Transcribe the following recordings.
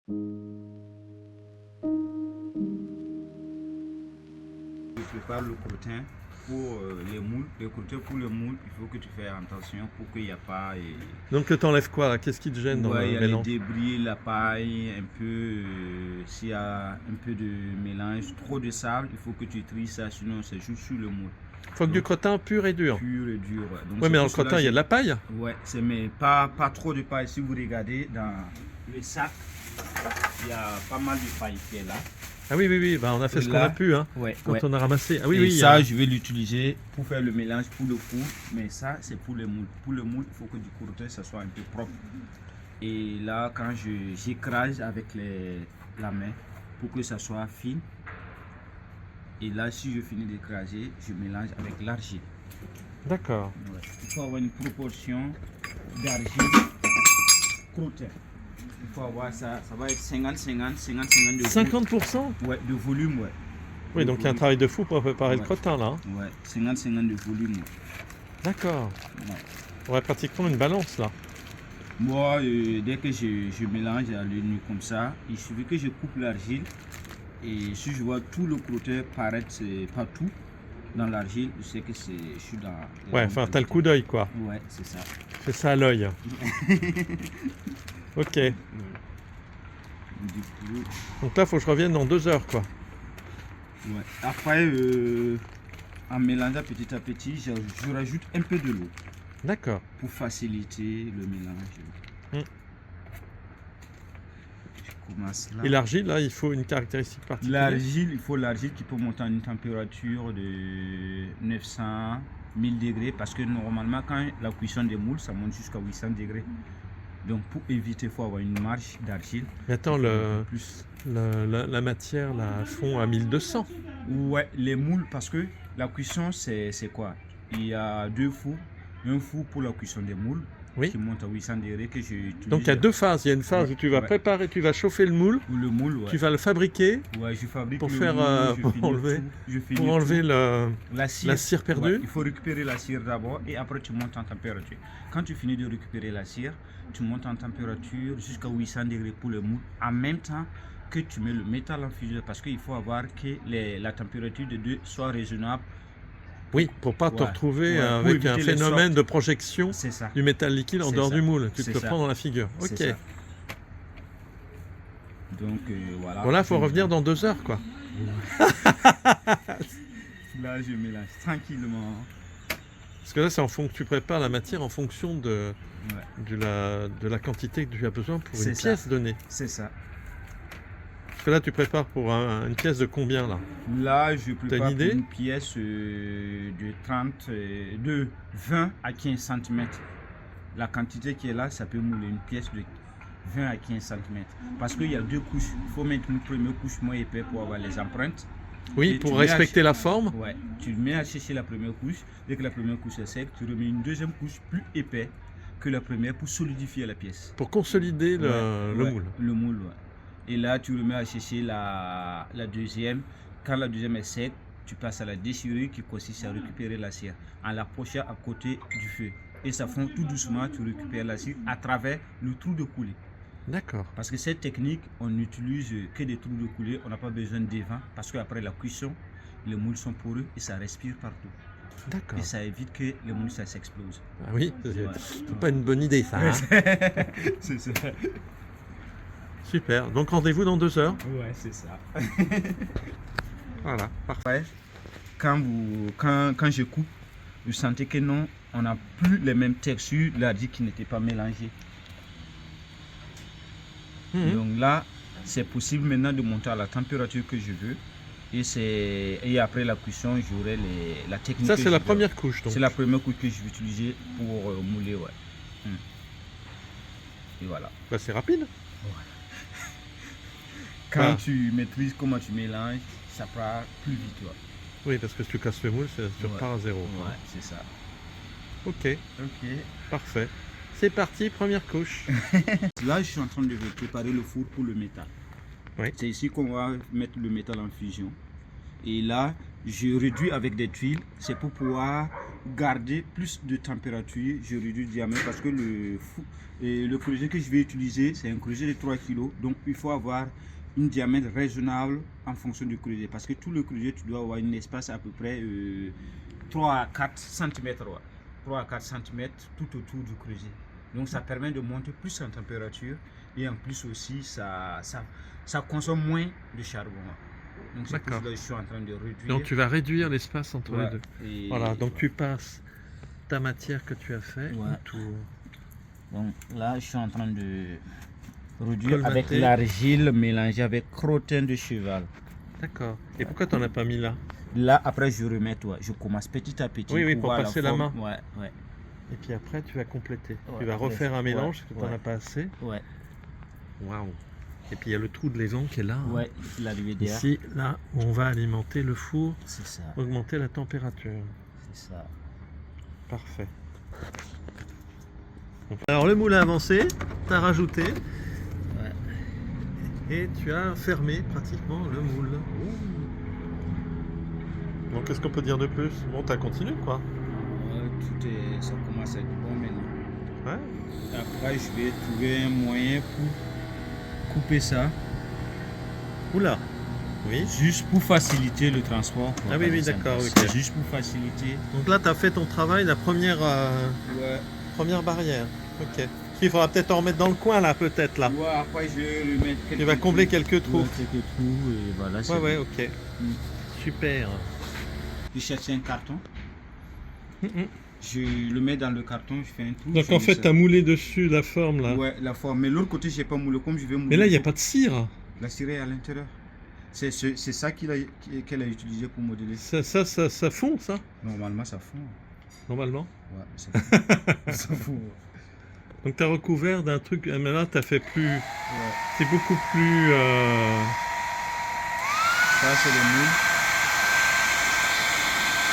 Je prépare le crottin pour les moules. Le crottin pour le moule, il faut que tu fasses attention pour qu'il n'y a pas. Donc tu enlèves quoi là? Qu'est-ce qui te gêne dans Ouais, le il y a mélange? les débris, la paille, un peu. S'il y a un peu de mélange, trop de sable, il faut que tu tries ça, sinon c'est juste sur le moule. Faut que du crottin pur et dur. Pur et dur. Ouais. Donc, Ouais, c'est mais dans le pour cela crottin, il y a de la paille. Ouais, mais pas trop de paille. Si vous regardez dans le sac, il y a pas mal de paille qui est là. Ah oui, oui, oui, bah, on a fait ce qu'on Là, a pu hein, ouais, quand ouais. on a ramassé. Ah oui, Et oui. ça, je vais l'utiliser pour faire le mélange pour le four. Mais ça, c'est pour le moule. Pour le moule, il faut que du crottin, ça soit un peu propre. Et là, quand j'écrase avec la main pour que ça soit fin. Et là, si je finis d'écraser, je mélange avec l'argile. D'accord. Ouais. Il faut avoir une proportion d'argile crottin. Il faut avoir ça, ça va être 50-50, 50-50 de 50%? ouais, de volume, ouais. Oui, donc il y a un travail de fou pour préparer le Ouais. crottin là. Hein. Ouais, 50-50 de volume. Ouais. D'accord. Ouais. On aurait pratiquement une balance là. Moi, dès que je mélange à l'œil comme ça, il suffit que je coupe l'argile. Et si je vois tout le crottin paraître partout dans l'argile, je sais que je suis dans... Ouais, enfin, t'as le coup d'œil quoi. Ouais, c'est ça. C'est ça à l'œil. Ok. Du coup, Donc là, faut que je revienne dans 2 heures quoi. ouais. Après, en mélangeant petit à petit, je rajoute un peu de l'eau D'accord. pour faciliter le mélange. Mm. Je commence là. Et l'argile, là, il faut une caractéristique particulière. L'argile, il faut l'argile qui peut monter à une température de 900, 1000 degrés parce que normalement, quand la cuisson des moules, ça monte jusqu'à 800 degrés. Donc, pour éviter, il faut avoir une marge d'argile. Mais attends, Plus. la matière, là, fond à 1200. Ouais, les moules, parce que la cuisson, c'est quoi? Il y a 2 fours. Un four pour la cuisson des moules Oui. qui monte à 800 degrés que j'utilise. Donc il y a 2 phases. Il y a une phase Ouais, où tu vas ouais. préparer, tu vas chauffer le moule, Pour le moule, ouais. tu vas le fabriquer Ouais, je fabrique pour le faire, moule, je pour finis enlever- tout, je finis pour enlever tout. La la cire perdue. Ouais, il faut récupérer la cire d'abord et après tu montes en température. Quand tu finis de récupérer la cire, tu montes en température jusqu'à 800 degrés pour le moule. En même temps que tu mets le métal en fusion parce qu'il faut avoir que la température de 2 soit raisonnable. Oui, pour pas te Ouais, retrouver ouais, pour avec un éviter les phénomène sortes. de projection C'est ça. du métal liquide en C'est dehors ça. du moule. Tu C'est te ça. prends dans la figure. C'est Ok. ça. Donc voilà. Voilà, faut revenir dans 2 heures, quoi. Là, je mélange tranquillement. Parce que là, c'est en fonction, tu prépares la matière en fonction de Ouais, la quantité que tu as besoin pour C'est une ça. pièce donnée. c'est ça. Parce que là, tu prépares pour une pièce de combien, là? Là, je prépare idée? une pièce de 20 à 15 cm. La quantité qui est là, ça peut mouler une pièce de 20 à 15 cm. Parce qu'il y a 2 couches. Il faut mettre une première couche moins épais pour avoir les empreintes. Oui, Et pour tu mets à respecter la forme. Ouais, tu mets à sécher la première couche. Dès que la première couche est sec, tu remets une deuxième couche plus épais que la première pour solidifier la pièce. Pour consolider le Ouais, moule. Le moule, ouais. Et là, tu remets à sécher la deuxième. Quand la deuxième est sec, tu passes à la déchirure qui consiste à récupérer la cire en l'approchant à côté du feu. Et ça fond tout doucement, tu récupères la cire à travers le trou de coulée. D'accord. Parce que cette technique, on n'utilise que des trous de coulée, on n'a pas besoin de vent parce qu'après la cuisson, les moules sont poreux et ça respire partout. D'accord. Et ça évite que les moules ça s'explose. Ah oui, Ouais. c'est pas une bonne idée, ça. Hein. C'est ça. Super. Donc rendez-vous dans 2 heures. Ouais, c'est ça. Voilà, parfait. Quand je coupe, vous sentez que non, on n'a plus les mêmes textures, l'argile qui n'était pas mélangée. Mhm. Donc là, c'est possible maintenant de monter à la température que je veux. Et après la cuisson, j'aurai la technique. Ça, que c'est je la veux. première couche. Donc. C'est la première couche que je vais utiliser pour mouler, ouais. Et voilà. Bah, c'est rapide. Quand Ah. tu maîtrises comment tu mélanges, ça part plus vite, ouais. Oui, parce que si tu casses le moule, tu repars à zéro. Ouais, c'est ça. Ok, Ok. parfait. C'est parti, première couche. Là, je suis en train de préparer le four pour le métal. Oui. C'est ici qu'on va mettre le métal en fusion. Et là, je réduis avec des tuiles. C'est pour pouvoir garder plus de température, je réduis le diamètre parce que le creuset que je vais utiliser, c'est un creuset de 3 kg. Donc il faut avoir un diamètre raisonnable en fonction du creuset. Parce que tout le creuset, tu dois avoir un espace à peu près 3 à 4 cm. 3 à 4 cm tout autour du creuset. Donc ça permet de monter plus en température et en plus aussi ça consomme moins de charbon. Donc c'est pour ça que je suis en train de réduire. Donc tu vas réduire l'espace entre les deux. Et Voilà, donc tu passes ta matière que tu as fait autour. Donc là je suis en train de réduire Colmater. avec l'argile mélangée avec crottin de cheval. D'accord. Et pourquoi tu n'en as pas mis là? Là après je remets, je commence petit à petit. Oui, pour voir passer la main. Ouais. Et puis après tu vas compléter. Ouais, Tu vas refaire un mélange parce que tu n'en ouais. as pas assez. Ouais. Waouh. Et puis il y a le trou de l'évent qui est là. Hein. Ouais, il est arrivé derrière. Ici, là où on va alimenter le four, C'est ça. augmenter la température. C'est ça. Parfait. Alors le moule a avancé, tu as rajouté et tu as fermé pratiquement le moule. Donc qu'est-ce qu'on peut dire de plus? Bon, tu as continué quoi. Ça commence à être bon maintenant. Ouais. Après, je vais trouver un moyen pour couper ça. Oula. Oui. Juste pour faciliter le transport. Ah oui, d'accord. C'est Ok. juste pour faciliter. Donc là, tu as fait ton travail, la première, première barrière. Ok. Il faudra peut-être en remettre dans le coin là, peut-être là. Ouais, après, je vais remettre quelques Tu vas combler quelques trous. quelques trous et voilà. Ouais, ok. Super. Je cherche un carton. Je le mets dans le carton, je fais un trou. Donc en fait, tu as moulé dessus la forme là. Ouais, la forme. Mais l'autre côté, je n'ai pas moulé comme je vais mouler. Mais là, il n'y a pas de cire. La cire est à l'intérieur. C'est ça qu'elle a utilisé pour modeler. Ça fond, ça? Normalement, ça fond. Normalement. Ouais, ça fond. Ça fond. Donc tu as recouvert d'un truc, mais là tu as fait plus... Ouais. C'est beaucoup plus... Ça, c'est le moule.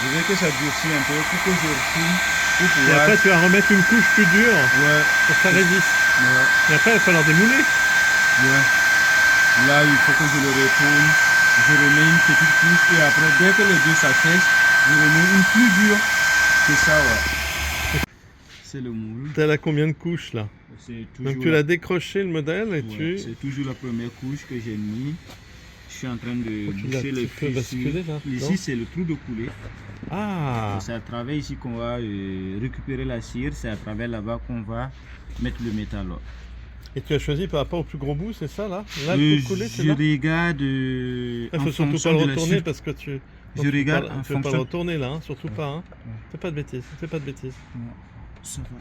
Je veux que ça durcisse un peu pour que je retourne. Pour Et pouvoir... après tu vas remettre une couche plus dure Ouais. pour que ça résiste. Ouais. Et après il va falloir démouler. Ouais. Là, il faut que je le retourne. Je remets une petite couche et après, dès que les deux s'assèchent, je remets une plus dure que ça. Ouais. C'est le moule. Tu as là combien de couches là? Donc tu l'as décroché le modèle et tu... C'est toujours la première couche que j'ai mis. Je suis en train de boucher les fissures. Ici, c'est le trou de coulée. Ah. C'est à travers ici qu'on va récupérer la cire. C'est à travers là-bas qu'on va mettre le métal. Et tu as choisi par rapport au plus gros bout, c'est ça là? Là, le trou de coulée, c'est là? Je regarde Il faut surtout pas le retourner parce que tu... Je regarde en faut pas le fonction... retourner là, hein, surtout pas. Hein. Ouais. Fais pas de bêtises, fais pas de bêtises. Ça va.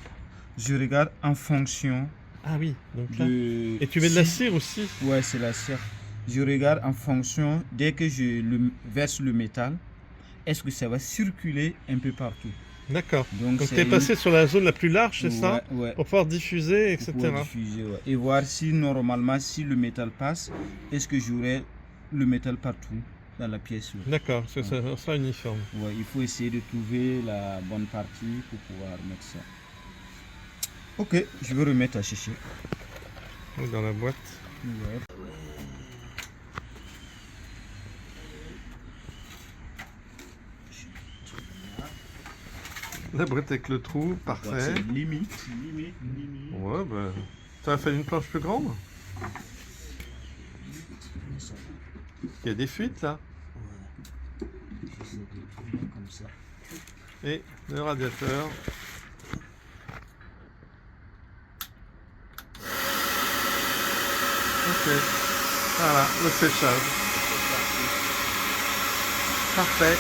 Je regarde en fonction Ah oui, donc là... de... Et tu mets de la cire aussi? Ouais, c'est la cire. Je regarde en fonction, dès que je verse le métal, est-ce que ça va circuler un peu partout. D'accord. Donc tu c'est es passé sur la zone la plus large, c'est ça? Ouais. Pour pouvoir diffuser, etc. Pour pouvoir diffuser, ouais. Et voir si normalement, si le métal passe, est-ce que j'aurai le métal partout dans la pièce. D'accord, ça sera uniforme. Ouais, il faut essayer de trouver la bonne partie pour pouvoir mettre ça. Ok, je vais remettre à sécher. Dans la boîte. Ouais. La boîte avec le trou, parfait. Ouais, c'est limite. Ouais, bah... Ça a fait une planche plus grande? Il y a des fuites là. Ouais. Comme ça. Et le radiateur. Ok. Voilà, le séchage. Parfait.